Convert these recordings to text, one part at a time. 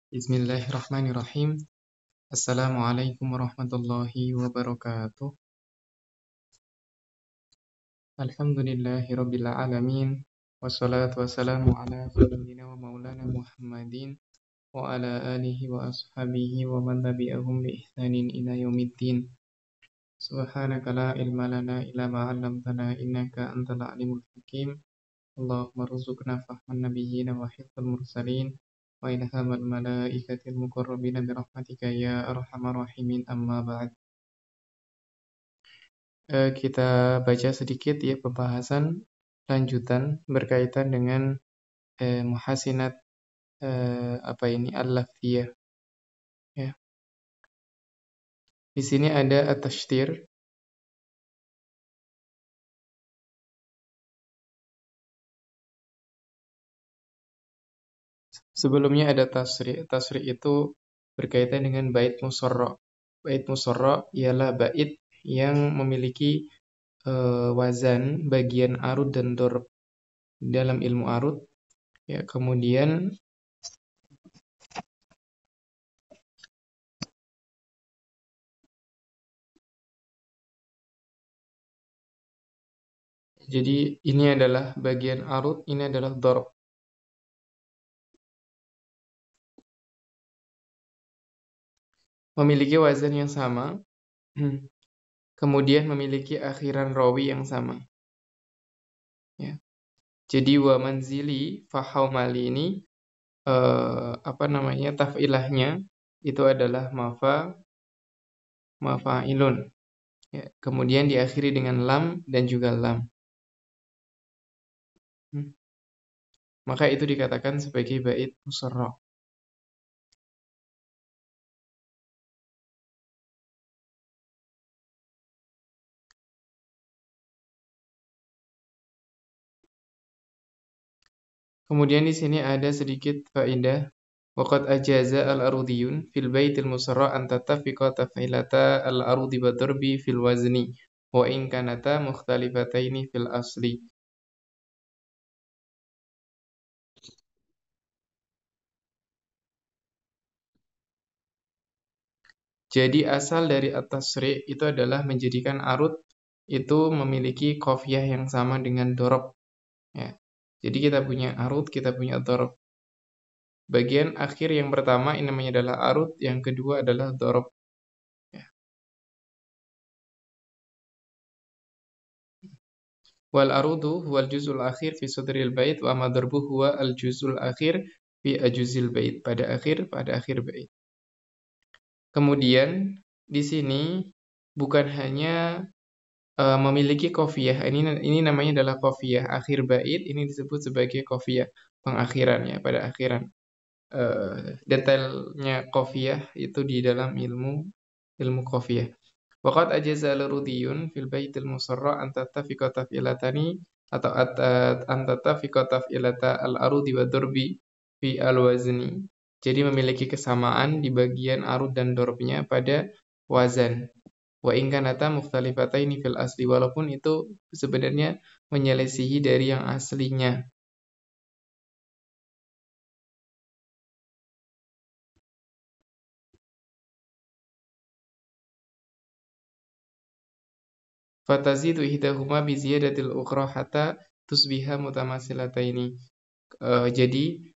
Bismillahirrahmanirrahim. Assalamualaikum warahmatullahi wabarakatuh. Alhamdulillahi rabbil alamin. Wassalatu wassalamu ala sayyidina wa maulana Muhammadin wa ala alihi wa ashabihi wa man tabi'ahum bi ihsanin ila yaumiddin. Subhanaka la ilma lana illa ma 'allamtana innaka antal alimul hakim. Allahumma rzuqna fahman nabiyyin wa hifdzal mursalin wa ilhamal malaikatil muqarrabin bi rahmatika ya arhamar rahimin, amma ba'd. Kita baca sedikit ya pembahasan lanjutan berkaitan dengan muhasinat al-lafziyah ya. Di sini ada at-tashtir. Sebelumnya ada tasri'. Tasri' itu berkaitan dengan bait musarra'. Bait musarra' ialah bait yang memiliki wazan bagian arud dan dorb dalam ilmu arud ya. Kemudian jadi ini adalah bagian arud, ini adalah dorb. Memiliki wazan yang sama, kemudian memiliki akhiran rawi yang sama. Ya. Jadi wa manzili fahaumali ini taf'ilahnya itu adalah mafa'ilun. Ya. Kemudian diakhiri dengan lam dan juga lam. Maka itu dikatakan sebagai bait musarra'. Kemudian di sini ada sedikit faedah. Waqad ajaza al-arudiyun fil baitil musarra' an tattafiqa taf'ilata al-arudi wa darbi fil wazni wa in kanata mukhtalifataini fil asli. Jadi asal dari at-tasri' itu adalah menjadikan arud itu memiliki qafiyah yang sama dengan dorob ya. Jadi kita punya arud, kita punya dorob. Bagian akhir yang pertama ini namanya adalah arud, yang kedua adalah dorob ya. Wal arudu huwal juz'ul akhir fi sudril bait wa madharbu huwa al juz'ul akhir fi ajuzil bait, pada akhir bait. Kemudian di sini bukan hanya memiliki qafiyah. Ini namanya adalah qafiyah akhir bait, ini disebut sebagai qafiyah pengakhiran ya, pada akhiran. Detailnya qafiyah itu di dalam ilmu qafiyah. Waqad ajaza al-rudiyun fil baitil musarra an tattafiqa taf'ilatani atau an tattafiqa taf'ilata al-arudi wa durbi fi al-wazni. Jadi memiliki kesamaan di bagian arud dan dorbnya pada wazan. Wa in kanata mukhtalifataini fil asli, walaupun itu sebenarnya menyelisihi dari yang aslinya. Fatazidu ihdahuma bi ziyadatil ukhra hatta tusbiha mutamasilataini. Jadi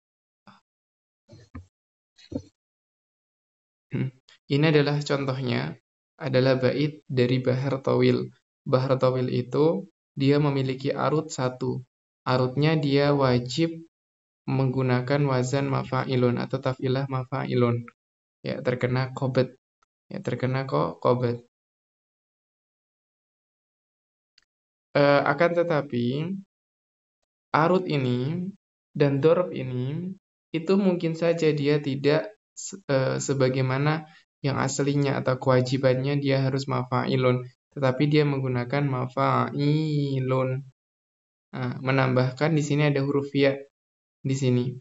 ini adalah contohnya, adalah bait dari Bahar Tawil. Bahar Tawil itu dia memiliki arud satu. Arudnya dia wajib menggunakan wazan mafa'ilun atau taf'ilah mafa'ilun. Ya, terkena qobet. Ya, terkena qobet. Akan tetapi arud ini dan dorb ini itu mungkin saja dia tidak sebagaimana yang aslinya atau kewajibannya dia harus mafa'ilun, tetapi dia menggunakan mafa'ilun. Nah, menambahkan di sini ada huruf ya di sini.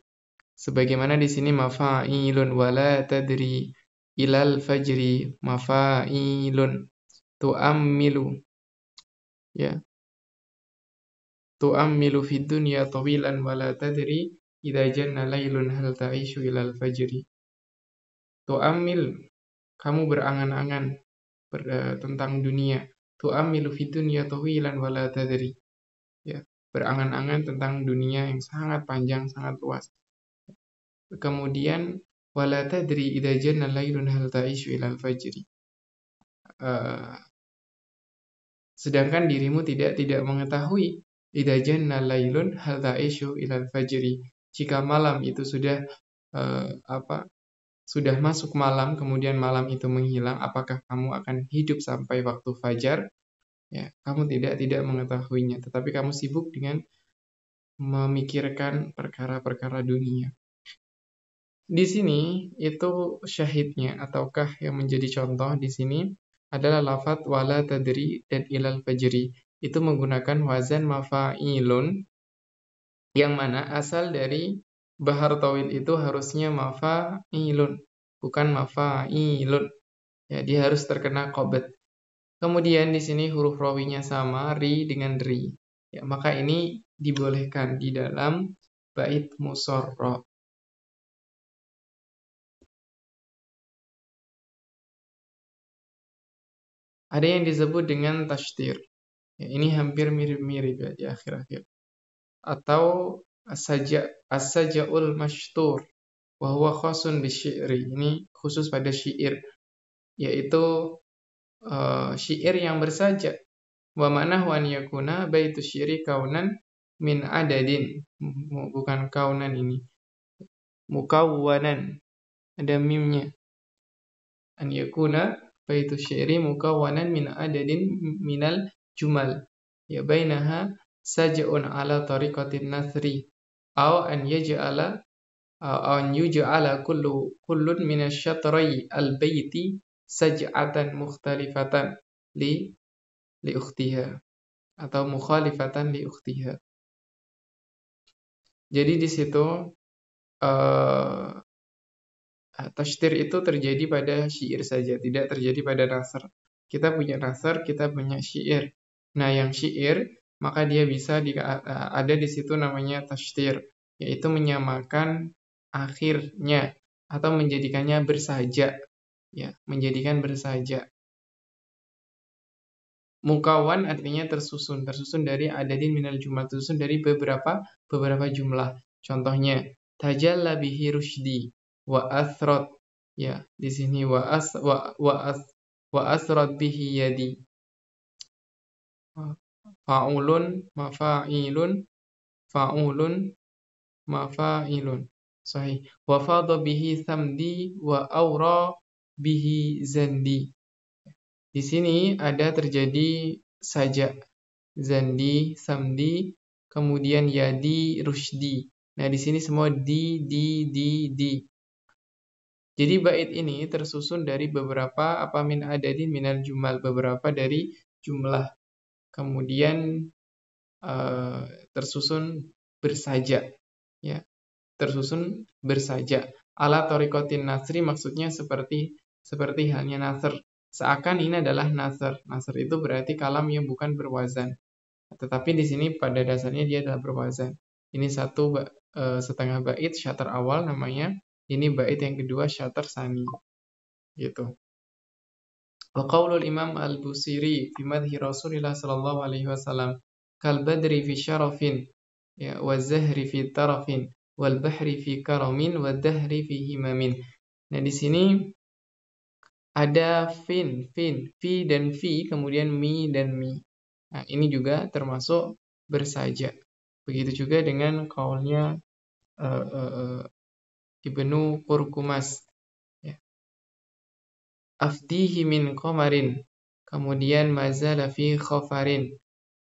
Sebagaimana di sini mafa'ilun wala tadri ilal fajri mafa'ilun tu'ammilu ya. Tu'ammilu fid dunya tawilan wala tadri idza janna lailun hal ta'ishu ilal fajri. Tu'amil, kamu berangan-angan tentang dunia. Tu'amilu fid dunya tawilan wala tadri. Ya, berangan-angan tentang dunia yang sangat panjang, sangat luas. Kemudian wala tadri idza janna lailun hal ta'ishu ilal fajri. Sedangkan dirimu tidak mengetahui idza janna lailun hal ta'ishu ilal fajri. Jika malam itu sudah sudah masuk malam, kemudian malam itu menghilang, apakah kamu akan hidup sampai waktu fajar? Ya, kamu tidak mengetahuinya, tetapi kamu sibuk dengan memikirkan perkara-perkara dunia. Di sini itu syahidnya ataukah yang menjadi contoh di sini adalah lafadz wala tadri dan ilal fajri. Itu menggunakan wazan mafa'ilun yang mana asal dari bahar tawil itu harusnya mafa'ilun, bukan mafa'ilun. Ya, dia harus terkena qabad. Kemudian di sini huruf rawinya sama, ri dengan ri. Ya, maka ini dibolehkan di dalam bait musorro. Ada yang disebut dengan tashtir. Ya, ini hampir mirip-mirip ya di akhir-akhir. Atau as-saja'ul mashtur wa huwa khasun bisyiri. Ini khusus pada syair, yaitu syair yang bersaja. Wa ma'nahu an yakuna baitu syairi kaunan min adadin. Bukan kaunan ini. Mukawwanan. Ada mimnya. An yakuna baitu syairi mukawwanan min adadin minal jumal. Ya bainaha saja'un ala tariqatin nasri. Aw an yuj'ala kullun min asy-syatrai al-baiti saj'atan mukhtalifatan li ukhtiha atau mukhalifatan li ukhtiha. Jadi di situ tashtir itu terjadi pada syair saja, tidak terjadi pada nasr. Kita punya nasr, kita punya syair. Nah, yang syair maka dia bisa ada di situ namanya tashtir, yaitu menyamakan akhirnya atau menjadikannya bersaja. Ya, menjadikan bersaja. Mukawan artinya tersusun dari adadin minal jumlah, tersusun dari beberapa jumlah. Contohnya tajalla bihi rusydi wa asrat, ya di sini wa asrat bihi yadi. Fa'ulun mafa'ilun sahih. Wa fadha bihi samdi wa awra bihi zandi. Di sini ada terjadi saja zandi, samdi, kemudian yadi, rusydi. Nah, di sini semua di. Jadi bait ini tersusun dari beberapa min adadin minal jumal, beberapa dari jumlah. Kemudian tersusun bersaja. Ya, tersusun bersaja. Ala tariqatin nasri maksudnya seperti halnya nasr. Seakan ini adalah nasr. Nasr itu berarti kalam yang bukan berwazan. Tetapi di sini pada dasarnya dia adalah berwazan. Ini satu setengah bait syatar awal namanya. Ini bait yang kedua syatar sani. Gitu. Wa qaulul Imam Al-Busiri fi madhi Rasulillah sallallahu alaihi wasallam kal badri fi syarafin ya wa zahri fi tarafin wal bahri fi karamin wa dahri fi himamin. Nah, di sini ada fi dan fi, kemudian mi dan mi. Nah, ini juga termasuk bersaja. Begitu juga dengan kaulnya Ibnu Qurkumas. Ya. Afdihi min qamarin, kemudian mazala fi khafarin.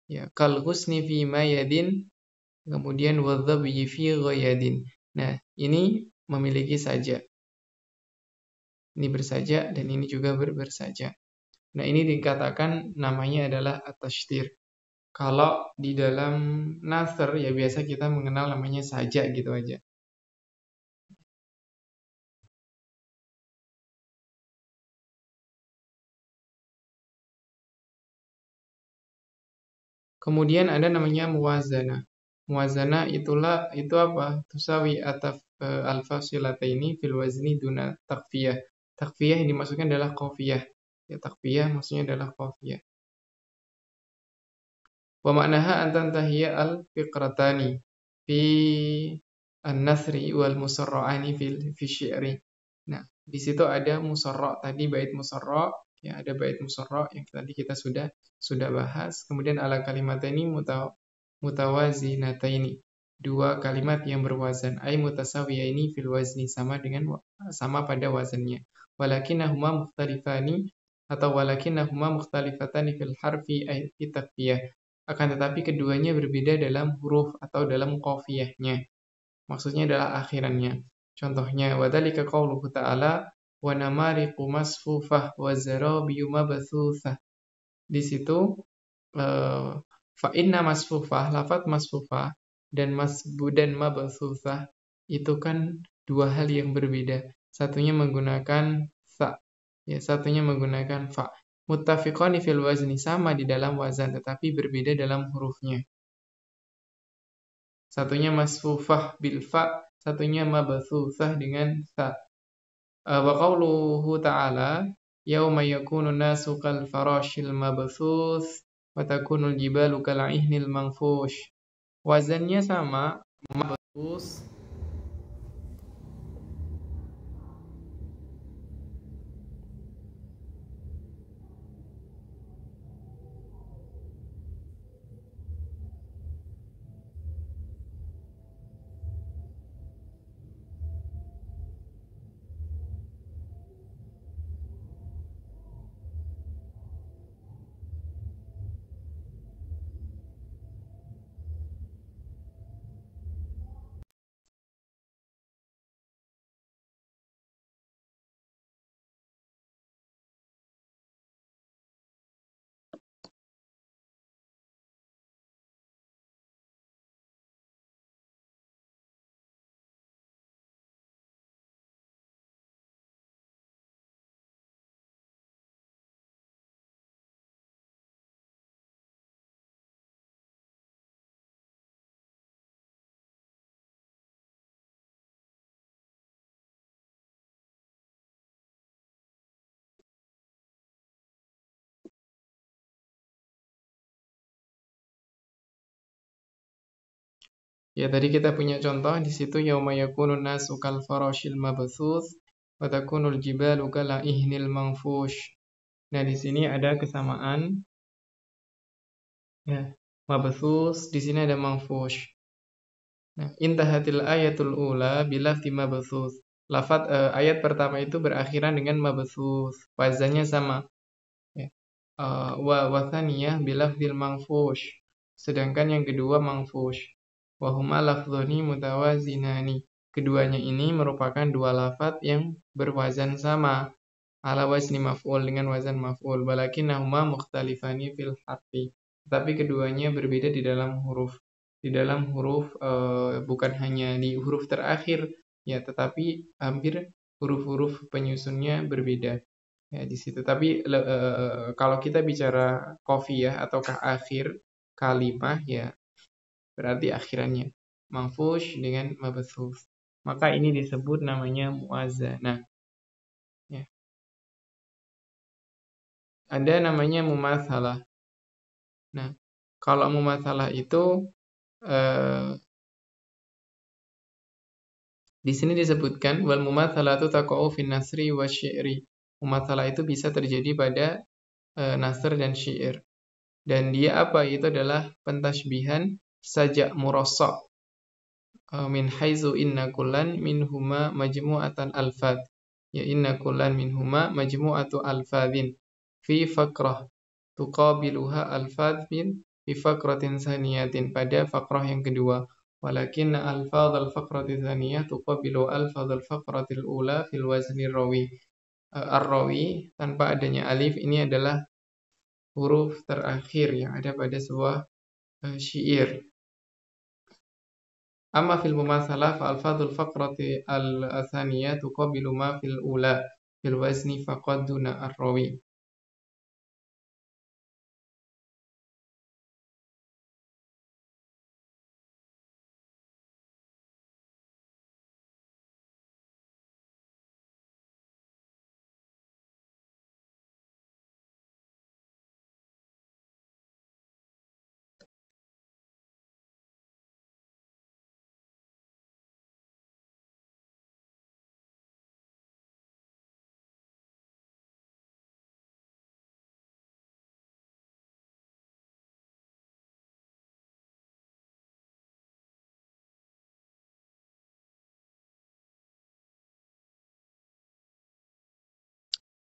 Ya, kal husni fi mayadin, kemudian wadhabi fi ghayadin. Nah, ini memiliki saja. Ini bersaja dan ini juga bersaja. Nah, ini dikatakan namanya adalah at-tashtir. Kalau di dalam nasr ya biasa kita mengenal namanya saja gitu aja. Kemudian ada namanya muwazana. Muwazana itu apa? Tusawi ataf al-fasilataini fil wazni duna taqfiyah. Takfiyah yang dimaksudkan adalah qafiyah. Ya, takfiyah maksudnya adalah qafiyah. Wa ma'naha an tantahiya al-fiqratani fi an-nasri wal musarra'ani fi syi'ri. Nah, di situ ada musarra' tadi, bait musarra', ya ada bait musarra' yang tadi kita sudah bahas. Kemudian ala kalimatani mutawazinataini. Dua kalimat yang berwazan, ay mutasawiyaini fil wazni, sama pada wazannya. Walakinnahuma mukhtalifani atau walakinnahuma mukhtalifatani fil harfi ay fi takfiyah. Akan tetapi keduanya berbeda dalam huruf atau dalam qafiyahnya. Maksudnya adalah akhirannya. Contohnya, wadzalika qauluhu ta'ala wa namariqu masfufah wa zarabiyu mabthutsah. Di situ fa inna masfufah, lafaz masfufah dan mabthutsah itu kan dua hal yang berbeda. Satunya menggunakan sa, ya satunya menggunakan fa. Muttafiqani fil wazni, sama di dalam wazan tetapi berbeda dalam hurufnya. Satunya masfufah bil fa, satunya mabthutsah dengan sa. Wa qauluhu ta'ala yauma yakunu nasu kal farashil mabthuts wa takunul jibalu kal ihnil manfush. Wazannya sama, mabthuts. Ya, tadi kita punya contoh di situ yauma yakunun nasu kal farashil mabthuts wa takunul jibalu kal ihnil manfush. Nah, di sini ada kesamaan, ya. Mabthuts di sini ada manfush. Nah, intahatil ayatul ula bilafzi mabthuts. Ayat pertama itu berakhiran dengan mabthuts. Wazannya sama. Ya. Wa thaniyah bilafzil manfush. Sedangkan yang kedua manfush. Wa huma lafdhani mutawazinani. Keduanya ini merupakan dua lafaz yang berwazan sama. Ala wazni maf'ul, dengan wazan maf'ul. Walakinnahuma mukhtalifani fil harfi. Tapi keduanya berbeda di dalam huruf. Di dalam huruf, bukan hanya di huruf terakhir, ya, tetapi hampir huruf-huruf penyusunnya berbeda. Ya, di situ. Tapi kalau kita bicara qafiyah ataukah akhir kalimah, ya berarti akhirannya manfush dengan mabthuts. Maka ini disebut namanya muwazanah. Ya. Ada namanya mumatsalah. Nah, kalau mumatsalah itu di sini disebutkan wal mumatsalatu taqa'u fin nasri wasyi'ri. Mumatsalah itu bisa terjadi pada nasr dan syair. Dan dia apa? Itu adalah pentasbihan sajak murassa' min haitsu inna kullan minhuma majmu'atan alfad. Ya inna kullan minhuma majmu'atu alfadhin fi faqrah tuqabiluha alfadhin fi faqratin saniyatin, pada faqrah yang kedua. Walakin alfadhal faqrati tsaniyah tuqabilu alfadhal faqratil ula fil wazni rawi. Ar-rawi tanpa adanya alif ini adalah huruf terakhir yang ada pada sebuah syair. Amma fil mumatsalah fa alfadhul faqrati al-tsaniyah tuqabilu ma fil ula fil wazni faqad duna ar-rawi.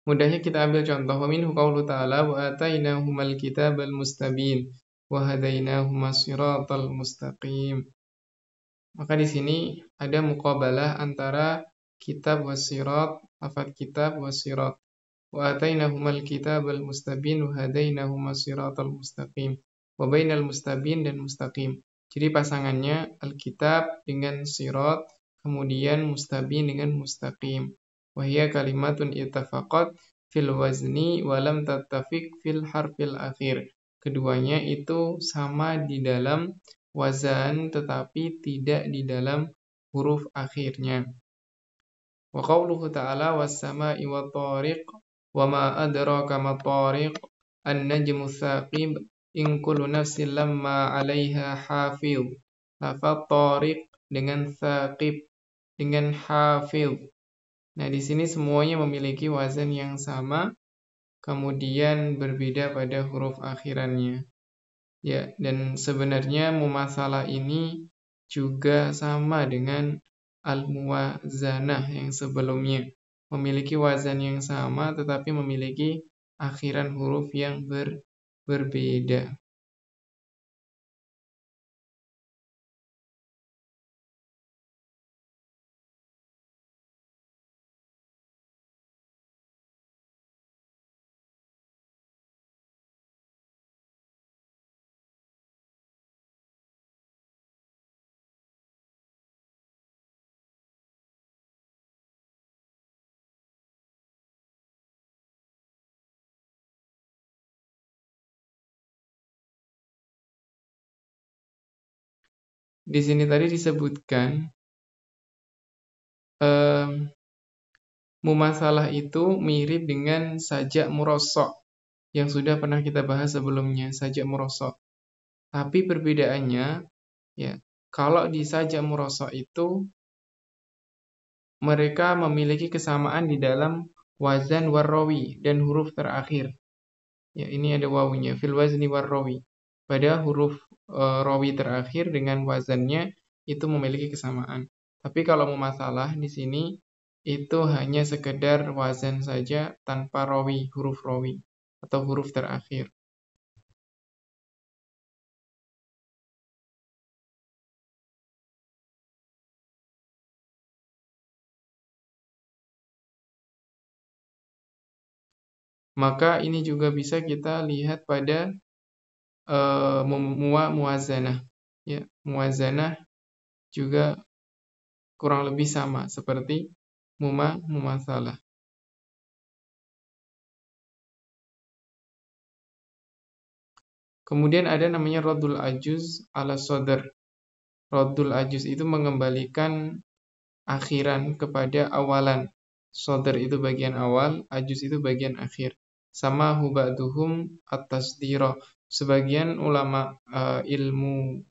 Mudahnya kita ambil contoh. Wa minhu qaulu ta'ala wa atainahumal kitabal mustabin wa hadainahumas siratal mustaqim. Maka di sini ada muqabalah antara kitab wasirat, lafaz kitab wasirat. Wa atainahumal kitabal mustabin wa hadainahumas siratal mustaqim. Wa bainal mustabin dan mustaqim. Jadi pasangannya alkitab dengan sirat, kemudian mustabin dengan mustaqim. Wa hiya kalimatun ittafaqat fil wazni wa lam tattafiq fil harfil akhir. Keduanya itu sama di dalam wazan tetapi tidak di dalam huruf akhirnya. Wa qauluhu ta'ala was-sama'i wat-tariq wa ma adraka mat-tariq an-najmu tsaqib in kullu nafsin lamma 'alaiha hafiz. Lafaz tariq dengan tsaqib dengan hafiz. Nah, di sini semuanya memiliki wazan yang sama, kemudian berbeda pada huruf akhirannya. Ya, dan sebenarnya mumasalah ini juga sama dengan al-muwazanah yang sebelumnya. Memiliki wazan yang sama tetapi memiliki akhiran huruf yang berbeda. Di sini tadi disebutkan mumasalah itu mirip dengan sajak murosok yang sudah pernah kita bahas sebelumnya, sajak murosok. Tapi perbedaannya, ya, kalau di sajak murosok itu mereka memiliki kesamaan di dalam wazan warrawi dan huruf terakhir. Ya, ini ada wawunya fil wazni warrawi. Pada huruf rawi terakhir dengan wazannya itu memiliki kesamaan. Tapi kalau mumasalah di sini itu hanya sekedar wazan saja tanpa rawi, huruf rawi atau huruf terakhir. Maka ini juga bisa kita lihat pada muwazanah. Ya, muwazanah juga kurang lebih sama seperti mumasalah. Kemudian ada namanya raddul ajuz ala sodar. Raddul ajuz itu mengembalikan akhiran kepada awalan. Sodar itu bagian awal, ajuz itu bagian akhir. Sama hubaduhum at-tasdira. Sebagian ulama ilmu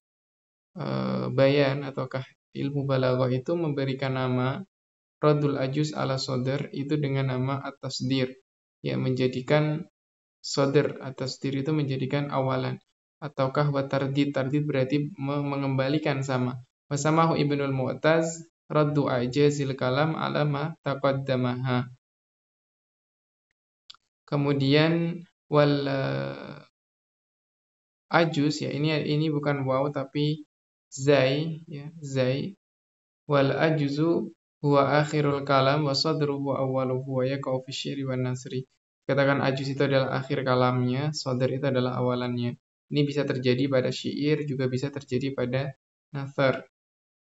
bayan ataukah ilmu balaghah itu memberikan nama raddul ajuz ala sodar itu dengan nama at-tasdir, ya, menjadikan sodar at-tasdir itu menjadikan awalan. Ataukah watardid, tardid berarti mengembalikan sama. Wasamahu Ibnul Mu'taz raddu ajazil kalam ala ma taqaddamaha. Kemudian wal ajuz, ya, ini bukan waw tapi zai, ya, zai. Wal ajuzu huwa akhirul kalam wa sadruhu awwaluhu wa yaqau fi syi'ri wan nasri. Katakan ajuz itu adalah akhir kalamnya, sadr itu adalah awalannya. Ini bisa terjadi pada syair, juga bisa terjadi pada nasr.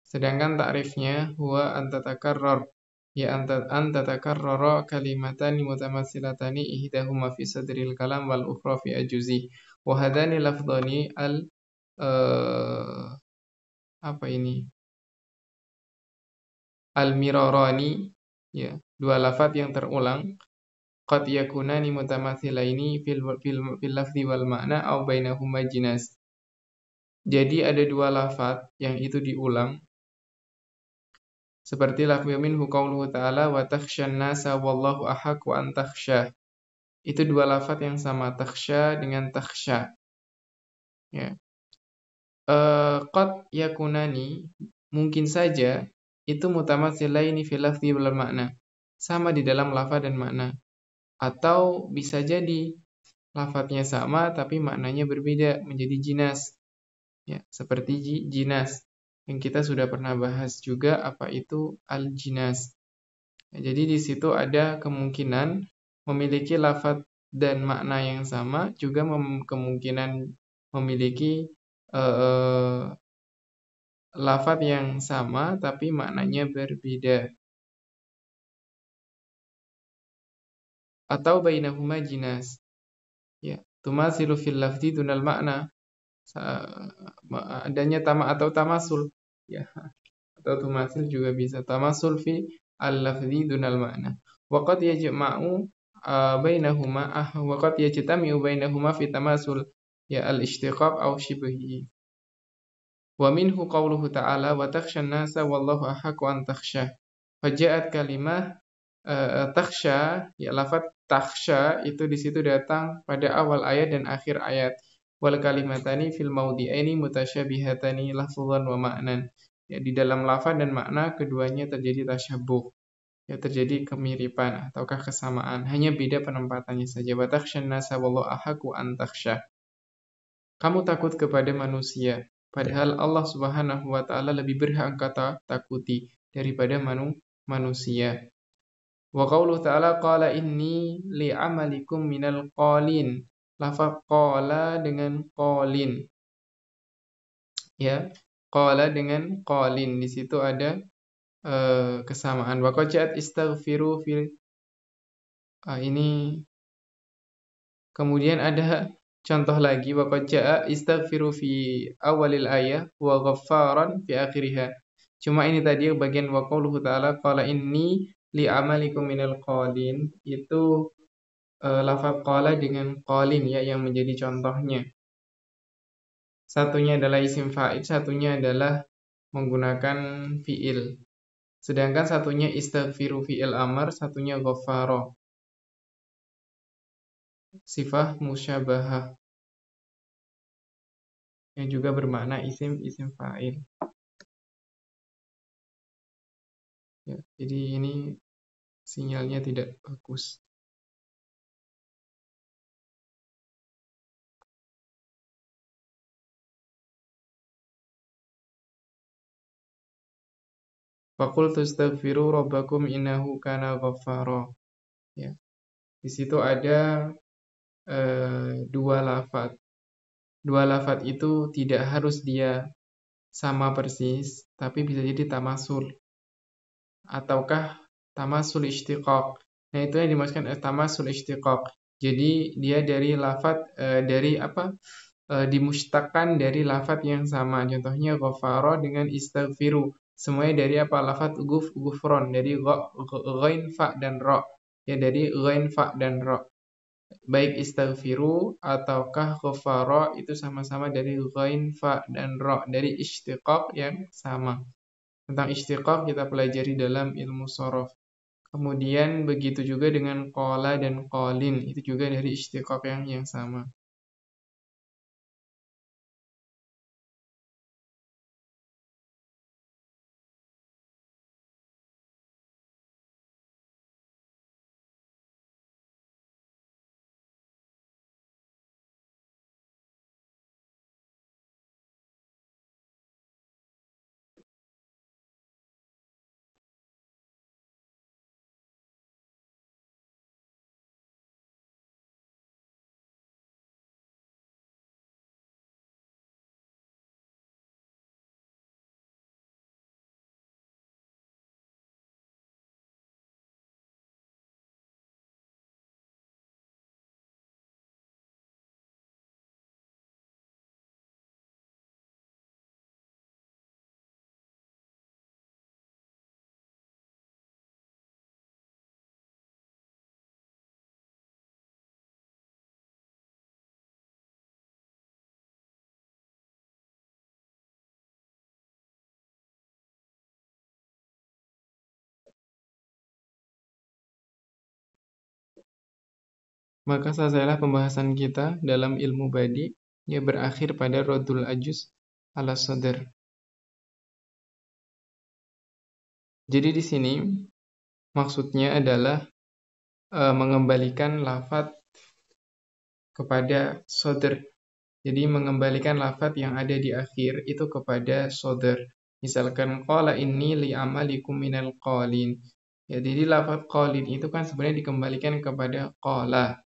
Sedangkan takrifnya huwa antatakarrar, ya, antatakarrara kalimatani mutamatsilatani ihdahuma fi sadril kalam wal ukhra fi ajuzi. Wa hadani lafdhani apa ini? Al-mirarani, ya, dua lafaz yang terulang, qad yakunani mutamathilaini fil lafzi wal ma'na aw bainahuma jinas. Jadi ada dua lafaz yang itu diulang, seperti lafzi minhu qauluhu ta'ala wa takhshan nasa wallahu ahaq wa an takhsha. Itu dua lafaz yang sama, takhsha dengan takhsha. Ya. Qad yakunani mungkin saja itu mutamatsilaini fil lafzi wal makna, sama di dalam lafaz dan makna. Atau bisa jadi lafadznya sama tapi maknanya berbeda menjadi jinas. Ya, seperti jinas yang kita sudah pernah bahas juga apa itu al-jinas. Ya, jadi di situ ada kemungkinan memiliki lafadz dan makna yang sama, juga kemungkinan memiliki lafadz yang sama tapi maknanya berbeda. Atau bainahuma jinas. Ya, tumathilu fil lafzi dunal makna. Adanya atau tamasul. Ya, atau tumathil juga bisa. Tamasul fi al-lafzi dunal makna. Wa qad yajma'u bainahuma wa qad yajtami'u bainahuma fi tamasul ya al-ishtiqaq aw shibhi. Wa minhu qawluhu ta'ala wa takhshan nasa wallahu ahaqqu an takhshah. Faja'at kalimah takhsha, ya lafaz takhsha itu di situ datang pada awal ayat dan akhir ayat. Wal kalimatani fil mawdi'aini mutasyabihatani lafzan wa ma'nan. Ya, di dalam lafaz dan makna keduanya terjadi tasyabuh. Ya, terjadi kemiripan ataukah kesamaan, hanya beda penempatannya saja. Wa takhshan nasa wallahu ahaqqu an takhshah. Kamu takut kepada manusia, padahal Allah Subhanahu wa taala lebih berhak engkau takuti daripada manusia. Wa qauluhu ta'ala qala inni li'amalikum minal qalin. Lafaz qala dengan qalin. Ya, qala dengan qalin. Di situ ada kesamaan. Wa qad ja'at istaghfiru fil ini kemudian ada contoh lagi wa qad ja'a istaghfiru fi awalil ayah wa ghaffaran fi akhiriha. Cuma ini tadi bagian wa qauluhu ta'ala qala inni li'amalikum minal qalin itu lafaz qala dengan qalin ya yang menjadi contohnya. Satunya adalah isim fa'il, satunya adalah menggunakan fi'il. Sedangkan satunya istaghfiru fi'il amr, satunya ghaffara. Sifah musyabahah yang juga bermakna isim fa'il. Ya, jadi ini sinyalnya tidak bagus. Faqul tastaghfiru rabbakum innahu kana ghaffara. Ya. Di situ ada dua lafaz. Dua lafaz itu tidak harus dia sama persis, tapi bisa jadi tamasul ataukah tamasul istiqaq. Nah, itu yang dimaksudkan tamasul istiqaq. Jadi dia dari lafaz dari apa? Dimustakkan dari lafaz yang sama. Contohnya ghafara dengan istaghfiru. Semuanya dari apa? Lafaz gufron, dari ghain fa dan ra. Ya, dari ghain fa dan ra. Baik istaghfiru ataukah ghafara itu sama-sama dari ghain fa dan ra, dari istiqaq yang sama. Tentang istiqaq kita pelajari dalam ilmu shorof. Kemudian begitu juga dengan qala dan qalin, itu juga dari istiqaq yang sama. Maka selesailah pembahasan kita dalam ilmu badi, yang berakhir pada Raddul Ajuz ala Sadr. Jadi di sini maksudnya adalah mengembalikan lafadz kepada sodr. Jadi mengembalikan lafadz yang ada di akhir itu kepada sodr. Misalkan qala inni li amalikum minal qalin. Ya, jadi lafadz qalin itu kan sebenarnya dikembalikan kepada qala.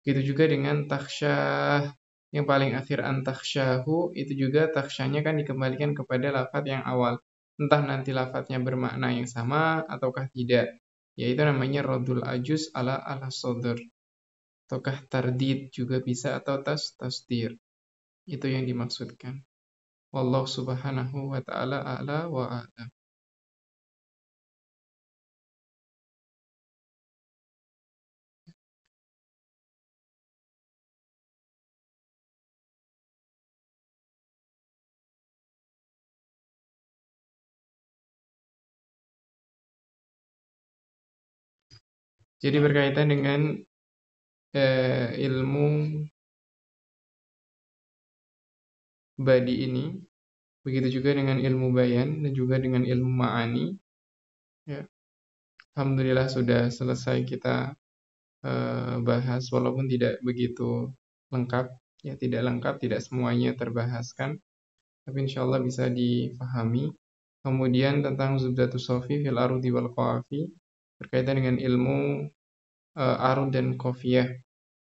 Begitu juga dengan takhsyah yang paling akhir antakhsyahu itu juga takhsyahnya kan dikembalikan kepada lafadz yang awal. Entah nanti lafadznya bermakna yang sama ataukah tidak. Yaitu namanya radul ajuz ala sodr. Ataukah tardid juga bisa atau tasdir. Itu yang dimaksudkan. Wallahu subhanahu wa ta'ala a'la wa a'lam. Jadi berkaitan dengan ilmu badi ini, begitu juga dengan ilmu bayan dan juga dengan ilmu ma'ani. Ya, alhamdulillah sudah selesai kita bahas, walaupun tidak begitu lengkap. Ya, tidak lengkap, tidak semuanya terbahaskan, tapi insyaallah bisa difahami. Kemudian tentang Zubdatus Sofi fil arudi wal qawafi, berkaitan dengan ilmu arud dan qafiyah.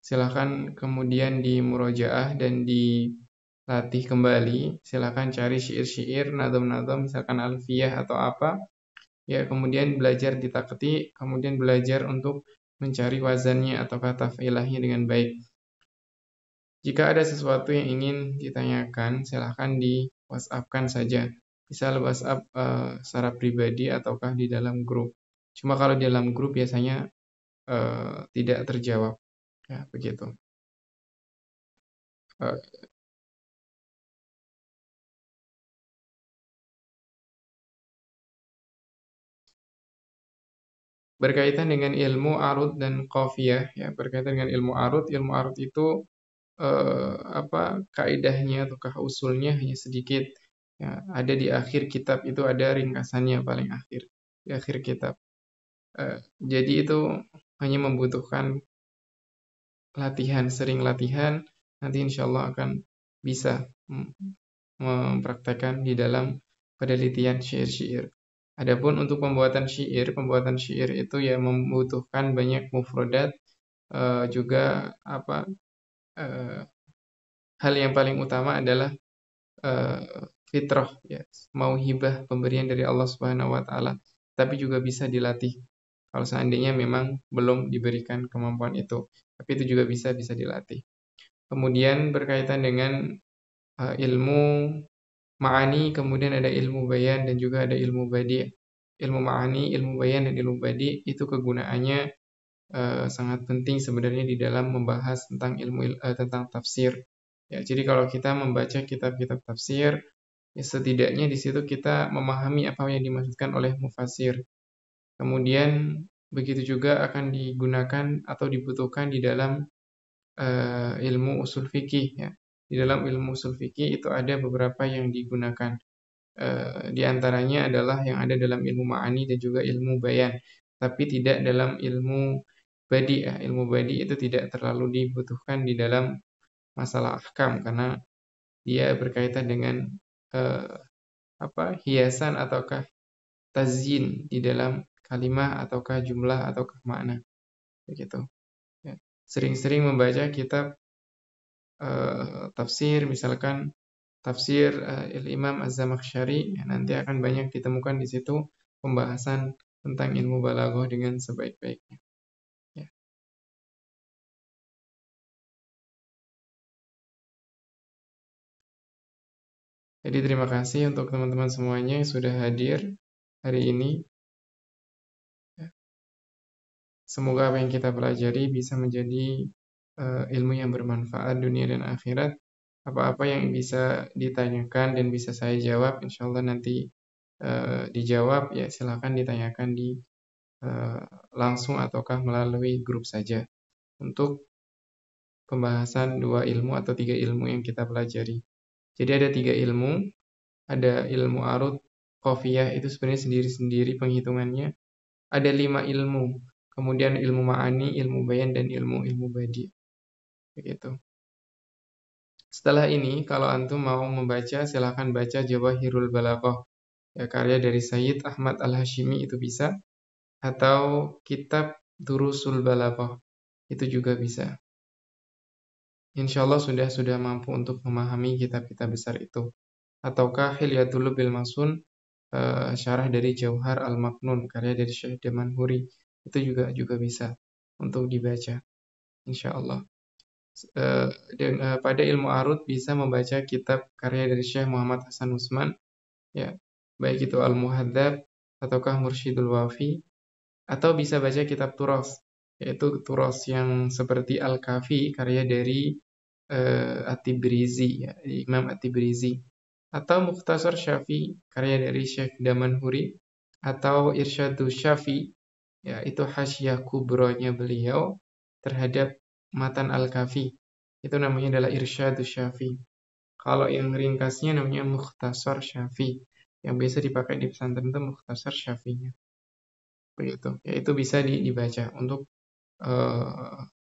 Silahkan kemudian di murojaah dan dilatih kembali. Silahkan cari syair-syair, nadam-nadam, misalkan alfiyah atau apa. Ya, kemudian belajar ditakti, kemudian belajar untuk mencari wazannya atau kata failahnya dengan baik. Jika ada sesuatu yang ingin ditanyakan, silahkan di WhatsApp-kan saja. Bisa WhatsApp secara pribadi ataukah di dalam grup. Cuma kalau di dalam grup biasanya tidak terjawab. Ya, begitu. Eh, Berkaitan dengan ilmu arud dan qafiyah, ya, berkaitan dengan ilmu arud itu kaidahnya ataukah usulnya hanya sedikit. Ya, ada di akhir kitab itu ada ringkasannya paling akhir di akhir kitab. Jadi itu hanya membutuhkan latihan, sering latihan, nanti insya Allah akan bisa mempraktekkan di dalam penelitian syair-syair. Adapun untuk pembuatan syair itu ya membutuhkan banyak mufradat, juga hal yang paling utama adalah fitrah, ya, mauhibah, pemberian dari Allah Subhanahu wa taala, tapi juga bisa dilatih. Kalau seandainya memang belum diberikan kemampuan itu, tapi itu juga bisa dilatih. Kemudian berkaitan dengan ilmu ma'ani, kemudian ada ilmu bayan dan juga ada ilmu badi. Ilmu ma'ani, ilmu bayan dan ilmu badi itu kegunaannya sangat penting sebenarnya di dalam membahas tentang tentang tafsir. Ya, jadi kalau kita membaca kitab-kitab tafsir, ya setidaknya di situ kita memahami apa yang dimaksudkan oleh mufassir. Kemudian begitu juga akan digunakan atau dibutuhkan di dalam ilmu usul fikih, ya. Di dalam ilmu usul fikih itu ada beberapa yang digunakan. Di antaranya adalah yang ada dalam ilmu ma'ani dan juga ilmu bayan, tapi tidak dalam ilmu badi. Ya. Ilmu badi itu tidak terlalu dibutuhkan di dalam masalah ahkam karena dia berkaitan dengan hiasan ataukah tazyin di dalam kalimah ataukah jumlah ataukah makna, begitu. Ya. Sering-sering membaca kitab tafsir, misalkan tafsir Imam Az-Zamakhsyari, ya, nanti akan banyak ditemukan di situ pembahasan tentang ilmu balaghah dengan sebaik-baiknya. Ya. Jadi terima kasih untuk teman-teman semuanya yang sudah hadir hari ini. Ya. Semoga apa yang kita pelajari bisa menjadi ilmu yang bermanfaat dunia dan akhirat. Apa-apa yang bisa ditanyakan dan bisa saya jawab, insya Allah nanti dijawab, ya silakan ditanyakan di langsung ataukah melalui grup saja untuk pembahasan 2 ilmu atau 3 ilmu yang kita pelajari. Jadi ada 3 ilmu, ada ilmu arud, qafiyah itu sebenarnya sendiri-sendiri penghitungannya. Ada 5 ilmu, kemudian ilmu ma'ani, ilmu bayan, dan ilmu badi. Begitu. Setelah ini, kalau antum mau membaca, silahkan baca Jawahirul Balaghah, ya, karya dari Sayyid Ahmad Al-Hashimi, itu bisa, atau kitab Durusul Balaghah, itu juga bisa. Insya Allah sudah mampu untuk memahami kitab-kitab besar itu. Ataukah Hilyatul Bil Masun, syarah dari Jauhar Al-Maknun, karya dari Syekh Damanhuri, itu juga bisa untuk dibaca, insya Allah. Dan pada ilmu arut bisa membaca kitab karya dari Syekh Muhammad Hasan Usman, ya, baik itu Al-Muhadzab ataukah Mursyidul Wafi, atau bisa baca kitab Turas, yaitu Turas yang seperti Al-Kafi karya dari At-Tibrizi, ya, Imam At-Tibrizi, atau Mukhtasar Syafi karya dari Syekh Damanhuri, atau Irsyadus Syafi, ya, itu hasyah kubronya beliau terhadap matan Al-Kafi, itu namanya adalah Irsyadus Syafi. Kalau yang ringkasnya namanya Mukhtasar Syafi, yang biasa dipakai di pesantren itu Mukhtasar Syafinya. Begitu. Ya, itu bisa dibaca untuk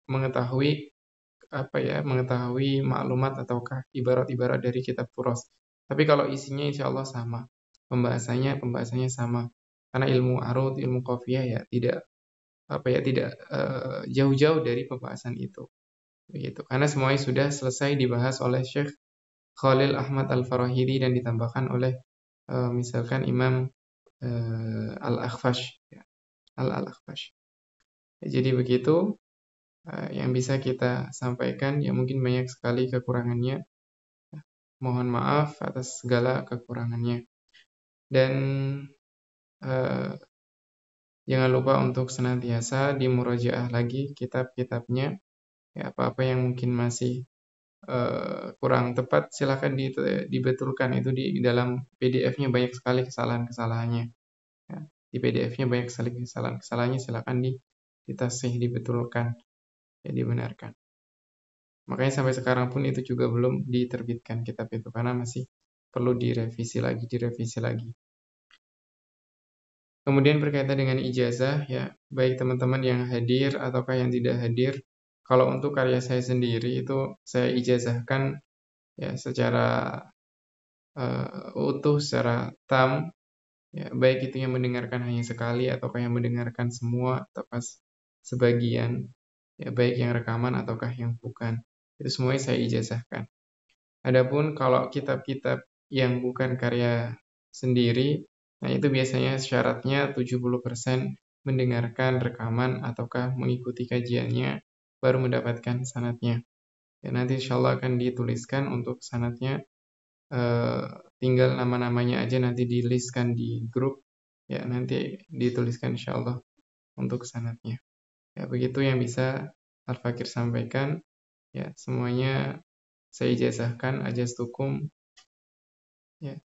mengetahui mengetahui maklumat ataukah ibarat-ibarat dari kitab Turas. Tapi kalau isinya insya Allah sama, pembahasannya sama. Karena ilmu arut, ilmu qafiyah, ya tidak tidak jauh-jauh dari pembahasan itu. Begitu. Karena semuanya sudah selesai dibahas oleh Syekh Khalil Ahmad Al-Farahidi dan ditambahkan oleh misalkan Imam Al-Akhfash, ya, Al-Akhfash. Ya, jadi begitu yang bisa kita sampaikan, ya mungkin banyak sekali kekurangannya. Mohon maaf atas segala kekurangannya. Dan jangan lupa untuk senantiasa dimurajaah lagi kitab-kitabnya. Ya, apa-apa yang mungkin masih kurang tepat, silahkan dibetulkan. Itu di dalam PDF-nya banyak sekali kesalahan-kesalahannya. Ya, di PDF-nya banyak sekali kesalahan-kesalahannya, silahkan ditasih, dibetulkan, ya, dibenarkan. Makanya sampai sekarang pun itu juga belum diterbitkan kitab itu, karena masih perlu direvisi lagi. Kemudian berkaitan dengan ijazah, ya, baik teman-teman yang hadir ataukah yang tidak hadir, kalau untuk karya saya sendiri itu saya ijazahkan, ya, secara utuh, secara tam, ya, baik itu yang mendengarkan hanya sekali ataukah yang mendengarkan semua ataukah sebagian, ya, baik yang rekaman ataukah yang bukan, itu semuanya saya ijazahkan. Adapun kalau kitab-kitab yang bukan karya sendiri, nah itu biasanya syaratnya 70% mendengarkan rekaman ataukah mengikuti kajiannya baru mendapatkan sanadnya. Ya, nanti insya Allah akan dituliskan untuk sanadnya, tinggal nama-namanya aja nanti di-listkan di grup, ya, nanti dituliskan insya Allah untuk sanadnya. Ya, begitu yang bisa Al-Fakir sampaikan. Ya, semuanya saya ijazahkan ajastukum, ya,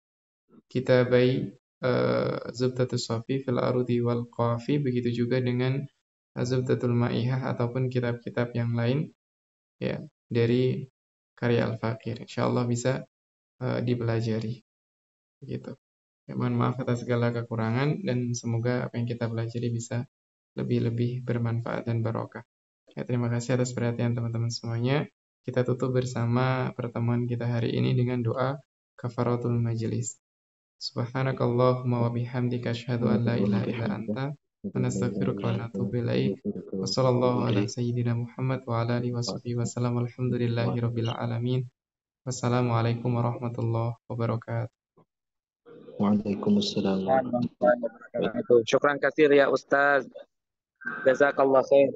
kitabai Zubdatus Shafi fil Arudi wal Qafi, begitu juga dengan Zubdatul Ma'ihah ataupun kitab-kitab yang lain, ya, dari karya Al-Fakir. Insyaallah bisa dipelajari. Begitu. Ya, mohon maaf atas segala kekurangan dan semoga apa yang kita pelajari bisa lebih-lebih bermanfaat dan barokah. Ya, terima kasih atas perhatian teman-teman semuanya. Kita tutup bersama pertemuan kita hari ini dengan doa kafaratul majelis. Subhanakallahumma wa bihamdika asyhadu an la ilaha illa anta wa nastaghfiruka wa natubu ilaik. Wa sallallahu ala sayyidina Muhammad wa ala alihi washabihi wasallam. Alhamdulillahi rabbil alamin. Wassalamualaikum warahmatullahi wabarakatuh. Waalaikumsalam warahmatullahi wabarakatuh. Syukran katsir ya Ustaz. Jazakallah khair.